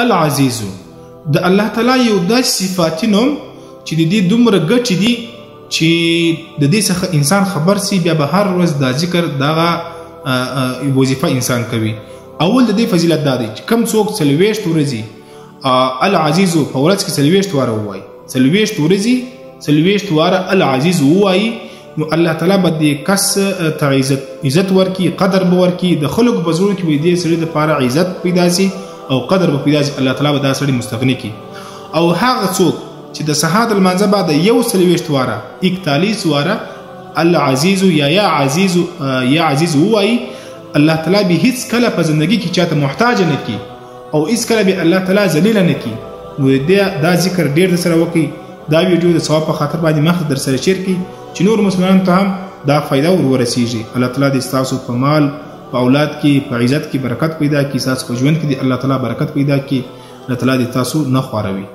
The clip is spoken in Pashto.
العزیز د الله تعالی یو داسې صفاتي نوم چې د دې دومره ګټې دي چې د دې څخه انسان خبر سي بیا به هر ورځ دا ذکر دغه وظیفه انسان کوي. اول د دې فضیلت دا دی چې کم څوک 40 ورځې العزیز په ورځ کې 40 واره ووایي، 40 ورځې 40 واره العزیز ووایي، نو الله تعالی به دې کس ته عزت ورکي، قدر به ورکي، د خلکو په زړونو کې به دې سړي دپاره عزت پیدا سي او قدر به پیدا سي. الله تعالی به دا سړي مستغني کړي. او هغه څوک چې د سهار لمانځه بعد یو 40 واره 41 واره العزیز یا عزیز ووایي، الله تعالی به هیڅ کله په زندگی کې چاته محتاج نه کی او هیڅ کله به الله تعالی ذلیل نه کی. نو دا ذکر ډیر سره وکي، دا ویډیو د ثواب په خاطر باندې مخ در سره شیر کی چې نور مسلمانانو ته هم دا فائدہ ورسیږي. الله تعالی دې تاسو په مال، په اولاد کې، په عزت کې برکت پیدا کړي، تاسو په ژوند کې دې الله تعالی برکت پیدا کړي. الله تعالی دې تاسو نه خوروي.